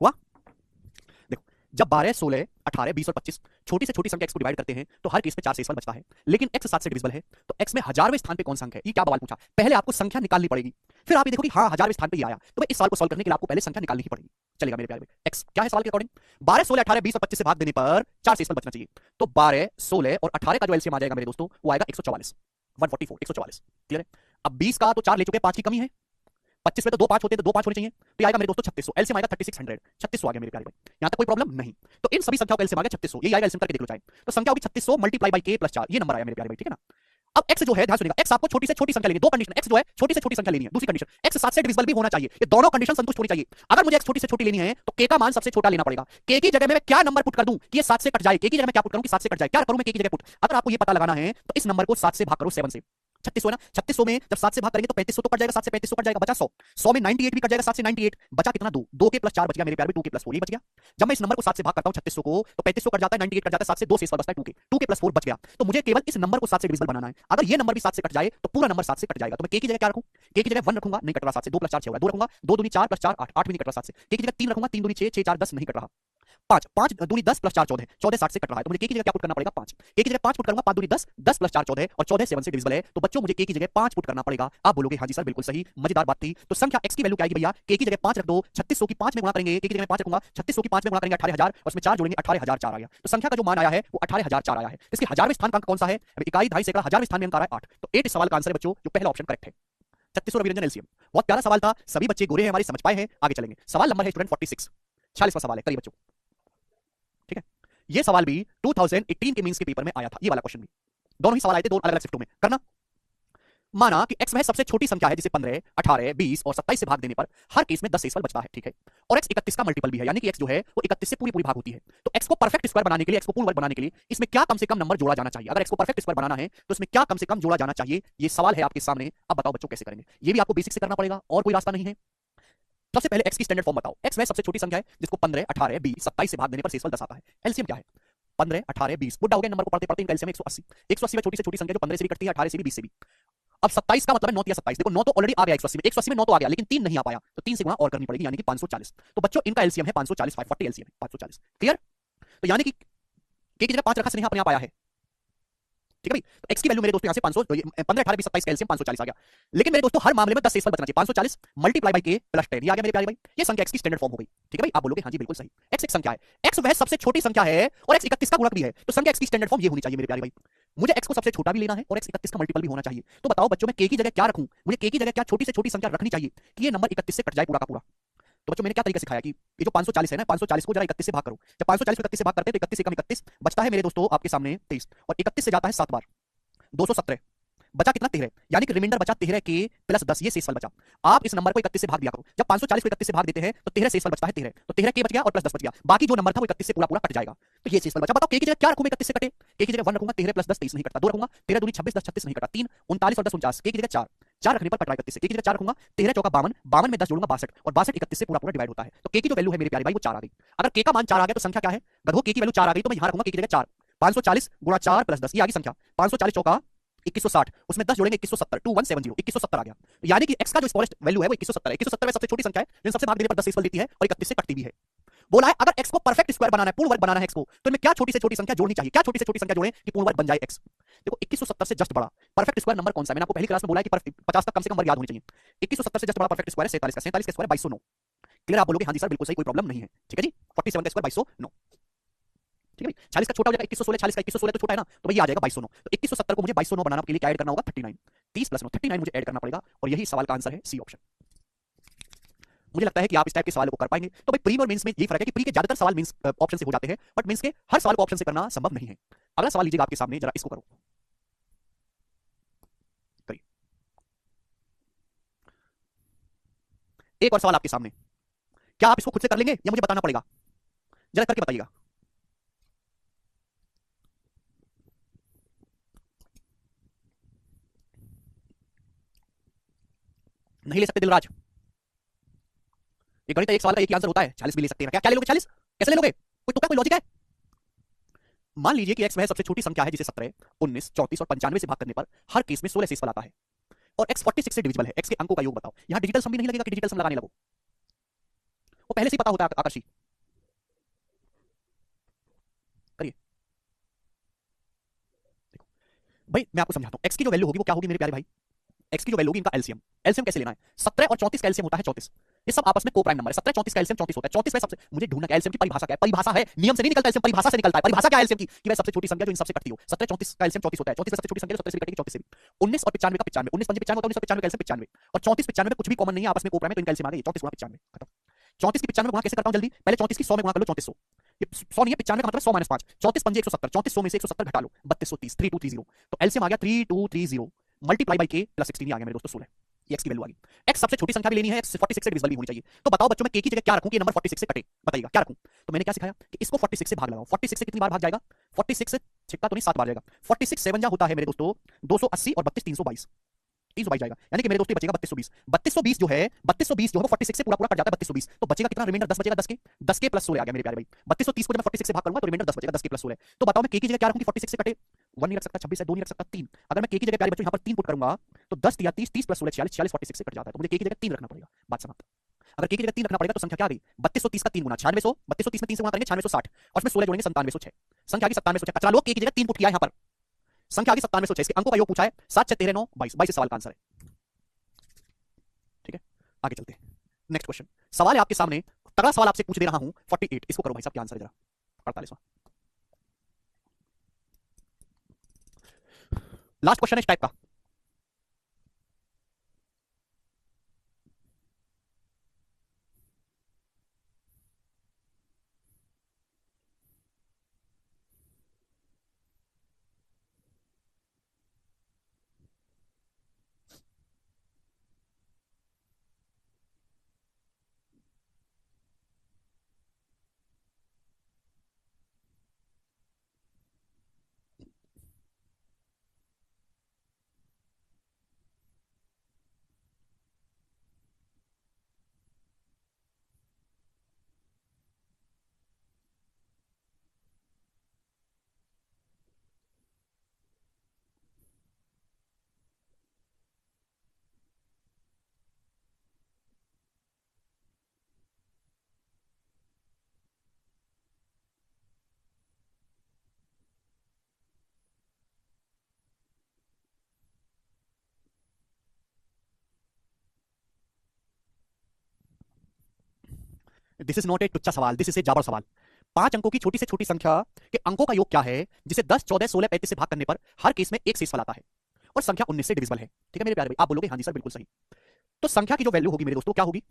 हुआ? देखो, जब 12, 16, 18, 20 और 25 छोटी से छोटी संख्या x को डिवाइड करते हैं तो हर केस में 4 से इस फल बचता है, लेकिन x 7 से डिविजिबल है, तो x में हजारवें स्थान पे कौन सा अंक है? ये क्या बवाल पूछा। पहले आपको संख्या निकालनी पड़ेगी, फिर आप ये देखो कि हाँ हजारवें स्थान पे ये आया, तो भाई इस सवाल को सॉल्व करने के लिए आपको पहले संख्या निकालनी ही पड़ेगी। चलेगा मेरे प्यारे। x क्या है सवाल के अकॉर्डिंग? 12, 16, 18, 20 और 25 से भाग देने पर 4 से इस फल बचना चाहिए, तो 12, 16 और 18 का जो एलसीएम आ जाएगा मेरे दोस्तों वो आएगा 144, 144, 144। क्लियर है? अब 20 का तो 4 ले चुके हैं, 5 की कमी है, 25 में तो 2 5 होते हैं, तो 2 5 होने चाहिए, तो ये आएगा मेरे दोस्तों 3600, एलसीएम आएगा 3600, 3600 आ गया मेरे प्यारे भाई। यहां तक कोई प्रॉब्लम नहीं? तो इन सभी संख्याओं का एलसीएम आ गया 3600, ये आएगा एलसीएम करके देख लो चाहे, तो संख्या होगी 3600 मल्टीप्लाई बाय k प्लस 4, ये नंबर आया मेरे प्यारे भाई। ठीक है ना? अब x जो है ध्यान सुनिएगा, x आपको छोटी से छोटी संख्या लेनी है, दो कंडीशन, x जो है छोटी से छोटी संख्या लेनी है, दूसरी कंडीशन x 7 से डिविजिबल भी होना चाहिए, ये दोनों कंडीशन संतुष्ट होनी चाहिए। अगर मुझे x छोटी से छोटी लेनी है तो k का मान सबसे छोटा लेना पड़ेगा। k की जगह में मैं क्या नंबर पुट कर दूं कि ये 7 से कट जाए, k की जगह मैं क्या पुट करूं कि 7 से कट जाए, क्या करूं मैं k की जगह पुट? अगर आपको ये पता लगाना है तो इस नंबर को 7 से भाग करो 7 से, 3600 है ना, 3600 में जब 7 से भाग करेंगे तो 3500 तो कट जाएगा, 7 से 3500 कट जाएगा, बचा 100, 100 में 98 भी कट जाएगा, 7 से 98 बचा कितना? 2, 2 के प्लस 4 बच गया मेरे प्यारे, 2 के प्लस 4 ये बच गया। जब मैं इस नंबर को 7 से भाग करता हूं 3600 को तो 3500 कट जाता है, 98 कट जाता है, 7 से 2 से इस पर बचता है 2 के, 2 के प्लस 4 बच गया। तो मुझे केवल इस नंबर को 7 से डिविजिबल बनाना है। अगर ये नंबर भी 7 से कट जाए तो पूरा नंबर 7 से कट जाएगा, तो मैं k की जगह क्या रखूं? k की जगह 1 रखूंगा, नहीं कट रहा 7 से, 2 प्लस 4 6 होगा, 2 रखूंगा, 2 दूनी 4 प्लस 4 8, 8 भी नहीं कट रहा 7 से, k की जगह 3 रखूंगा, 3 दूनी 6, 6 4 10 नहीं कट रहा, 5 5 दूनी 10 प्लस 4 14, 14 60 से कट रहा है, तो मुझे k की जगह क्या पुट करना पड़ेगा? 5, k की जगह 5 पुट करूंगा, 5 दूनी 10, 10 प्लस 4 14 और 14 7 से डिविजिबल है, तो बच्चों मुझे k की जगह 5 पुट करना पड़ेगा। आप बोलोगे हां जी सर बिल्कुल सही, मजेदार बात थी। तो संख्या x की वैल्यू क्या आएगी भैया? k की जगह 5 रख दो, 3600 की 5 में गुणा करेंगे, k की जगह मैं 5 रखूंगा, 3600 की 5 में गुणा करेंगे 18000 और उसमें 4 जोड़ेंगे 18004 आ गया। तो संख्या का जो मान आया है वो 18004 आया है। इसके हजारवें स्थान का अंक कौन सा है? इकाई, दहाई, सैकड़ा, हजारवें स्थान में अंक आ रहा है 8, तो 8 इस सवाल का आंसर है बच्चों, जो पहला ऑप्शन करेक्ट है। 3600 रवि रंजन एलसीएम। बहुत प्यारा सवाल था, सभी बच्चे गोरे हैं हमारे, समझ पाए हैं। आगे चलेंगे, सवाल नंबर है स्टूडेंट 46, 46वां सवाल है, करिए बच्चों। ठीक है, ये सवाल भी 2018 के मेंस के पेपर में आया था, ये वाला क्वेश्चन भी, दोनों ही सवाल आए थे, दो अलग अलग शिफ्टों में। करना, माना कि x वह सबसे छोटी संख्या है जिसे 15, 18, 20 और 27 से भाग देने पर हर केस में 10 से इस फल बचता है। ठीक है, और x 31 का मल्टीपल भी है, यानी कि x जो है वो 31 से पूरी पूरी भाग होती है। तो x को परफेक्ट स्क्वायर बनाने के लिए, x को पूर्ण वर्ग बनाने के लिए इसमें क्या कम से कम नंबर जोड़ा जाना चाहिए? अगर x को परफेक्ट स्क्वायर बनाना है तो इसमें क्या कम से कम जोड़ा जाना चाहिए? ये सवाल है आपके सामने। अब बताओ बच्चों कैसे करेंगे? ये भी आपको बेसिक से करना पड़ेगा और कोई रास्ता नहीं है। सबसे पहले x की स्टैंडर्ड फॉर्म बताओ। x वह सबसे छोटी संख्या है जिसको 15, 18, 20, 27 से भाग देने पर शेषफल 10 आता है। एलसीएम क्या है? 15, 18, 20 पुट डाउन नंबर को पढ़ते पढ़ते इनका एलसीएम 180, 180 में छोटी से छोटी संख्या जो 15 से भी कटती है, 18 से भी, 20 से भी। अब 27 का मतलब है 9 या 27, देखो 9 तो ऑलरेडी आ गया 180 में, 180 में 9 तो आ गया, लेकिन 3 नहीं आ पाया, तो 3 से गुणा और करनी पड़ेगी, यानी कि 540। तो बच्चों इनका एलसीएम है 540, 540 एलसीएम है 540। क्लियर? तो यानी कि k की जगह 5 रखा से नहीं अपने आप आया है। ठीक है भाई, तो x की वैल्यू मेरे दोस्तों यहां से 500, तो 15, 18, 20, 27 का एलसीएम 540 आ गया। लेकिन मेरे दोस्तों हर मामले में 10 से इस पर बचना चाहिए, 540 मल्टीप्लाई बाय k प्लस 10, ये आ गया मेरे प्यारे भाई। ये संख्या x की स्टैंडर्ड फॉर्म हो गई। ठीक है भाई, आप बोलोगे हां जी बिल्कुल सही, x एक संख्या है, x वह सबसे छोटी संख्या है और x 31 का गुणक भी है, तो संख्या x की स्टैंडर्ड फॉर्म ये होनी चाहिए मेरे प्यारे भाई। मुझे x को सबसे छोटा भी लेना है और x 31 का मल्टीपल भी होना चाहिए। तो बताओ बच्चों मैं k की जगह क्या रखूं? मुझे k की जगह क्या छोटी से छोटी संख्या रखनी चाहिए कि ये नंबर 31 से कट जाए पूरा का पूरा? तो बच्चों मैंने क्या तरीका सिखाया कि ये जो 540 है ना, 540 को जरा 31 से भाग करो। जब 540 को 31 से भाग करते हैं तो 31 एकम 31 बचता है मेरे दोस्तों आपके सामने 23, और 31 से जाता है 7 बार, 217, बचा कितना 13, यानी कि रिमाइंडर बचा 13 के प्लस 10, ये शेषफल बचा। आप इस नंबर को 31 से भाग दिया करो, जब 540 को 31 से भाग देते हैं तो 13 शेषफल बचता है 13, तो 13 के बच गया और प्लस 10 बच गया, बाकी जो नंबर था वो 31 से पूरा पूरा कट जाएगा, तो ये शेषफल बचा। बताओ के की जगह क्या रखूं मैं 31 से कटे, के की जगह 1 रखूंगा, 13 प्लस 10 23 नहीं कटता, 2 रखूंगा 13 दूनी 26 10 36 नहीं कटा, 3 39 और 10 49, के की जगह 4, 4 रखने पर कट रहा है 31 से, के की जगह 4 रखूंगा, 13 चौका 52, 52 में 10 जोड़ूंगा 62 और 62 31 से पूरा पूरा डिवाइड होता है, तो के की जो वैल्यू है मेरे प्यारे भाई वो 4 आ गई। अगर के का मान 4 आ गया तो संख्या क्या है गधो, के की वैल्यू 4 आ गई तो मैं यहां रखूंगा के की जगह 4, 540 गुणा 4 प्लस 10, ये आ गई संख्या 540 चौका 2160, उसमें 10 जोड़ेंगे 2170, 2170 2170 आ गया, यानी कि x का जो स्मॉलेस्ट वैल्यू है वो 2170 है। 2170 में सबसे छोटी संख्या है जिन सबसे भाग देने पर 10 शेषफल देती है और 31 से कटती भी है। बोला है अगर x को परफेक्ट स्क्वायर बनाना है, पूर्ण वर्ग बनाना है x को, तो इनमें क्या छोटी से छोटी संख्या जोड़नी चाहिए, क्या छोटी से छोटी संख्या जोड़ें कि पूर्ण वर्ग बन जाए x। देखो 2170 से जस्ट बड़ा परफेक्ट स्क्वायर नंबर कौन सा है, मैंने आपको पहली क्लास में बोला है कि 50 तक कम से कम वर्ग याद होनी चाहिए। 2170 से जस्ट बड़ा परफेक्ट स्क्वायर है 47 का, 47 का स्क्वायर 2209। क्लियर, आप बोलोगे हां जी सर बिल्कुल सही, कोई प्रॉब्लम नहीं है, ठीक है जी। 47 का स्क्वायर 2209, ठीक है भाई। 40 का छोटा हो जाएगा 2116, 40 का 2116 तो छोटा है ना, तो भाई आ जाएगा 2209। तो 2170 को मुझे 2209 बनाने के लिए क्या ऐड करना होगा 39, 30 प्लस 9 39 मुझे ऐड करना पड़ेगा, और यही सवाल का आंसर है सी ऑप्शन। मुझे लगता है कि आप इस टाइप के सवाल को कर पाएंगे। तो भाई प्री और मेंस में ये फर्क है कि प्री के ज्यादातर सवाल मेंस ऑप्शन से हो जाते हैं, बट मेंस के हर सवाल को ऑप्शन से करना संभव नहीं है। अगला सवाल लीजिएगा आपके सामने, जरा इसको करो, करिए। एक और सवाल आपके सामने, क्या आप इसको खुद से कर लेंगे या मुझे बताना पड़ेगा, जरा करके बताइएगा। नहीं ले सकते दिलराज, ये गणित एक सवाल का एक ही आंसर होता है, 40 भी ले सकते हैं क्या, क्या ले लोगे 40, कैसे ले लोगे, कोई तुक्का कोई लॉजिक है। मान लीजिए कि x वह सबसे छोटी संख्या है जिसे 17, 19, 34 और 95 से भाग करने पर हर केस में 16 शेषफल आता है, और x 46 से डिविजिबल है, x के अंकों का योग बताओ। यहां डिजिटल सम भी नहीं लगेगा कि डिजिटल सम लगाने लगो, वो पहले से ही पता होता है आकर्षी। करिए, देखो भाई मैं आपको समझाता हूं, x की जो वैल्यू होगी वो क्या होगी मेरे प्यारे भाई, x की जो वैल्यू होगी इनका एलसीएम, एलसीएम कैसे लेना है, 17 और 34 का एलसीएम होता है 34, ये सब आपस में को प्राइम नंबर है, 17 34 का एलसीएम 34 होता है, 34 में सबसे, मुझे ढूंढना है एलसीएम की परिभाषा क्या है, परिभाषा है, नियम से नहीं निकलता एलसीएम, परिभाषा से निकलता है, परिभाषा क्या है एलसीएम की कि वह सबसे छोटी संख्या जो इन सबसे कटती हो, 17 34 का एलसीएम 34 होता है, 34 में सबसे छोटी संख्या जो 17 से भी कटेगी 34 से भी, 19 और 95 का 95, 19 95 होता है, 19 95 का एलसीएम 95, और 34 95 में कुछ भी कॉमन नहीं है आपस में को प्राइम है, तो इनका एलसीएम आ गया 34 गुणा 95 खत्म। 34 की 95 गुणा कैसे करता हूं जल्दी, पहले 34 की 100 में गुणा कर लो 3400, ये 100 नहीं है 95 का मतलब 100 माइनस 5, 34 पंजे 170, 34 100 में से 170 घटा लो 3230, 3230, तो एलसीएम आ गया 3230 मल्टीप्लाई बाई के प्लस 16 आ गया मेरे दोस्तों 16, ये x की वैल्यू आ गई। x सबसे छोटी संख्या भी लेनी है, x 46 से डिविजिबल भी होनी चाहिए, तो बताओ बच्चों मैं k की जगह क्या रखूं कि नंबर 46 से कटे, बताइएगा क्या रखूं। तो मैंने क्या सिखाया कि इसको 46 से भाग लगाओ, 46 से कितनी बार भाग जाएगा, 46 से छिक्का तो नहीं 7 बार जाएगा, 46 7 जा होता है मेरे दोस्तों 280 और 32 322, 322 जाएगा, यानी कि मेरे दोस्तों बचेगा 3220, 3220 जो है 3220 जो है 46 से पूरा पूरा कट जाता है 3220, तो बचेगा कितना रिमाइंडर 10 बचेगा, 10 के प्लस 16 आ गया मेरे प्यारे भाई, 3230 को जब मैं 46 से भाग करूंगा तो रिमाइंडर 10 बचेगा, 10 के प्लस 16, तो बताओ मैं k की जगह क्या रखूं कि 46 से कटे, 1 नहीं रख सकता, 26 है 2 नहीं रख सकता 3, अगर मैं k की जगह प्यारे बच्चों यहां पर 3 पुट करूंगा तो 10 या 30 30 प्लस 16 46 46 46 से कट जाता है, तो मुझे k की जगह 3 रखना पड़ेगा, बात समाप्त। अगर k की जगह 3 रखना पड़ेगा तो संख्या क्या आ गई 3230 का 3 गुना 9600, 3230 में 3 से गुणा करेंगे 9660 और उसमें 16 जोड़ेंगे 9706, संख्या आ गई 9706, कचरा लो k की जगह 3 पुट किया है यहां पर, संख्या आ गई 9706, इसके अंकों का योग पूछा है 7 6 13 9 22, 22 सवाल का आंसर है, ठीक है। आगे चलते हैं, नेक्स्ट क्वेश्चन, सवाल है आपके सामने, तगड़ा सवाल आपसे पूछ दे रहा हूं 48, इसको करो भाई साहब, क्या आंसर है जरा 48वां लास्ट क्वेश्चन है इस टाइप का। दिस इज नॉट ए टुच्चा सवाल, दिस इज ए जाबर सवाल। 5 अंकों की छोटी से छोटी संख्या के अंकों का योग क्या है जिसे 10 14 16 35 से भाग करने पर हर केस में एक शेषफल आता है और संख्या 19 से डिविजिबल है, ठीक है मेरे प्यारे भाई, आप बोलोगे हां जी सर बिल्कुल सही। तो संख्या की जो वैल्यू होगी मेरे दोस्तों क्या होगी,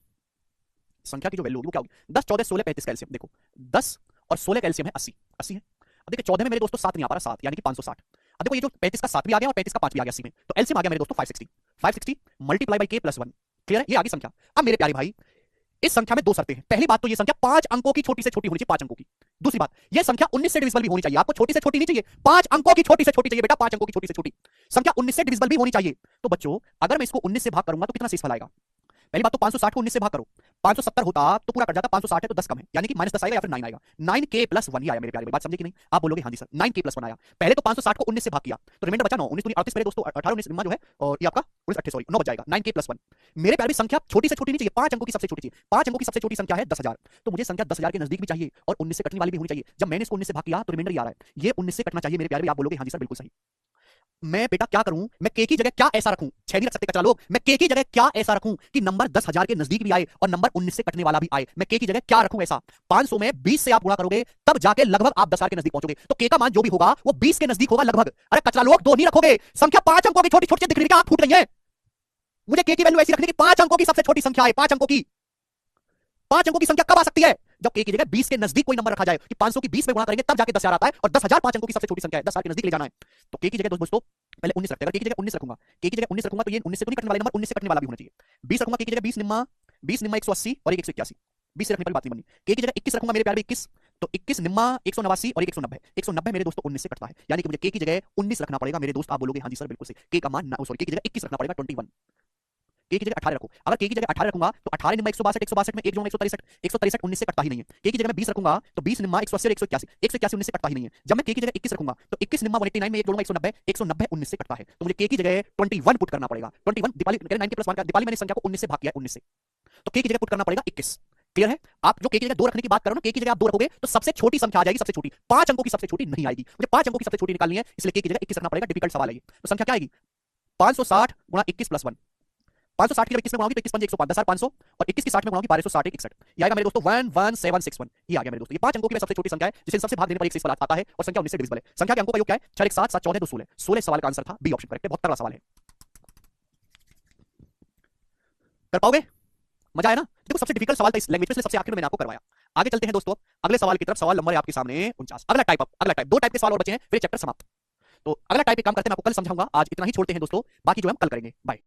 संख्या की जो वैल्यू होगी वो क्या होगी, 10 14 16 35 का एलसीएम देखो, 10 और 16 का एलसीएम है 80, 80 है। अब देखिए 14 में मेरे दोस्तों 7 नहीं आ पा रहा, 7 यानी कि 560, अब देखो ये जो 35 का 7 भी आ गया और 35 का 5 भी आ गया सी में, तो एलसीएम आ गया मेरे दोस्तों 560। 560 multiply by k plus 1। Clear है? ये आगे संख्या। अब मेरे प्यारे भाई इस संख्या में दो शर्तें हैं। पहली बात तो ये संख्या 5 अंकों की छोटी से छोटी होनी चाहिए, 5 अंकों की। दूसरी बात, ये संख्या 19 से डिविजिबल भी होनी चाहिए। आपको छोटी से छोटी नहीं चाहिए, 5 अंकों की छोटी से छोटी चाहिए बेटा, 5 अंकों की छोटी से छोटी। संख्या 19 से डिविजिबल भी होनी चाहिए। तो बच्चों अगर मैं इसको 19 से भाग करूंगा तो कितना शेषफल आएगा? पहली बात तो 560 को 19 से भाग करो, 570 होता तो पूरा कट जाता, 560 है तो 10 कम है, यानी कि -10 आएगा या फिर 9 आएगा। 9k प्लस 1 ही आया मेरे प्यारे भाई, बात समझे कि नहीं? आप बोलोगे हाँ जी सर 9k प्लस 1 आया। पहले तो 560 को 19 से भाग किया तो रिमाइंडर बचा 9, 19 दूनी 38 मेरे दोस्तों, 18 19 जो है, और ये आपका 19 28 सॉरी 9 बच जाएगा। 9k प्लस 1 मेरे प्यारे भाई संख्या छोटी से छोटी नहीं चाहिए, 5 अंकों की सबसे छोटी चाहिए। 5 अंकों की सबसे छोटी संख्या है 10,000, तो मुझे संख्या 10,000 के नजदीक भी चाहिए और 19 से कटने वाली भी होनी चाहिए। जब मैंने इसको 19 से भाग किया तो रिमाइंडर ये आ रहा है, ये 19 से कटना चाहिए मेरे प्यारे भाई। आप बोलोगे हाँ जी सर बिल्कुल सही। मैं बेटा क्या करूं, मैं के की जगह क्या ऐसा रखूं, 6 नहीं रख सकते कचरा लोग, मैं के की जगह क्या ऐसा रखूं कि नंबर 10,000 के नजदीक भी आए और नंबर 19 से कटने वाला भी आए। मैं के की जगह क्या रखूं ऐसा? 500 में 20 से आप गुणा करोगे तब जाके लगभग आप 10,000 के नजदीक पहुंचोगे, तो के का मान जो भी होगा वो 20 के नजदीक होगा लगभग। अरे कचरा लोग, दो नहीं रखोगे, संख्या 5 अंकों की छोटी छोटी दिख रही है, आप फूट रही है। मुझे के की वैल्यू ऐसी रखनी कि 5 अंकों की सबसे छोटी संख्या है, 5 अंकों की। 5 अंकों की संख्या कब आ सकती है? जब के की जगह 20 के नजदीक कोई नंबर रखा जाए कि 500 की 20 में गुणा करेंगे तब जाके 10,000 आता है, और 10,000 5 अंकों की सबसे छोटी संख्या है, 10,000 के नजदीक ले जाना है। तो के की जगह दोस्तों पहले 19 रखते हैं। अगर के की जगह 19 रखूंगा, के की जगह 19 रखूंगा तो ये 19 से तो नहीं कटने वाला नंबर, 19 से कटने वाला भी होना चाहिए। 20 रखूंगा के की जगह 20 निम्मा 180 और 181, 20 से रखने वाली बात नहीं बननी। के की जगह 21 रखूंगा मेरे प्यारे 21, तो 21 निम्मा 189 और 190, 190 मेरे दोस्तों 19 से कटता है, यानी कि मुझे के की जगह 19 रखना पड़ेगा मेरे दोस्त। आप बोलोगे हाँ जी सर बिल्कुल सही। के का मान सॉरी के की जगह 21 रखना पड़ेगा 21। के की जगह 18 रखो, अगर के की जगह 18 रखूंगा तो 18 निम्मा 162, 162 में 1 जोड़ 163, 163 19 से कटता ही नहीं है। के की जगह मैं 20 रखूंगा तो 20 निम्मा 180 और 181, 181 19 से कटता ही नहीं है। जब मैं के की जगह 21 रखूंगा तो 21 निम्मा 189 में 1 जोड़ूंगा 190, 190 19 से कटता है, तो मुझे के की जगह 21 पुट करना पड़ेगा। 21 दीपाली 9 के प्लस 1 का, दीपाली मैंने संख्या को 19 से भाग किया है 19 से, तो के की जगह पुट करना पड़ेगा 21। क्लियर है? आप जो के की जगह 2 रखने की बात करो ना, के की जगह आप 2 रखोगे तो सबसे छोटी संख्या आ जाएगी, सबसे छोटी 5 अंकों की सबसे छोटी नहीं आएगी। मुझे 5 अंकों की सबसे छोटी निकालनी है, इसलिए के की जगह 21 रखना पड़ेगा। डिफिकल्ट सवाल है ये। तो संख्या क्या आएगी? 560 गुणा 21 प्लस 1, 560 की जब 21 में गुणाऊंगी तो 21 पंजे 105, 10,500, और 21 की 60 में गुणाऊंगी 1260 61, ये आएगा मेरे दोस्तों 11761। ये आ गया मेरे दोस्तों, ये 5 अंकों की सबसे छोटी संख्या है जिसे सबसे भाग देने पर एक शेषफल आता है और संख्या 19 से डिविजिबल है। संख्या के अंकों का योग क्या है? 4 1 7 7 14 2 16, 16 सवाल का आंसर था बी ऑप्शन करेक्ट है। बहुत तगड़ा सवाल है, कर पाओगे? मजा आया ना? देखो सबसे डिफिकल्ट सवाल था इस लैंग्वेज में, सबसे आखिर में मैंने आपको करवाया। आगे चलते हैं दोस्तों अगले सवाल की तरफ। सवाल नंबर है आपके सामने 49। अगला टाइप, दो टाइप के सवाल और बचे हैं फिर चैप्टर समाप्त। तो अगला टाइप एक काम करते हैं, मैं आपको कल समझाऊंगा, आज इतना ही छोड़ते हैं दोस्तों, बाकी जो हम कल करेंगे। बाय।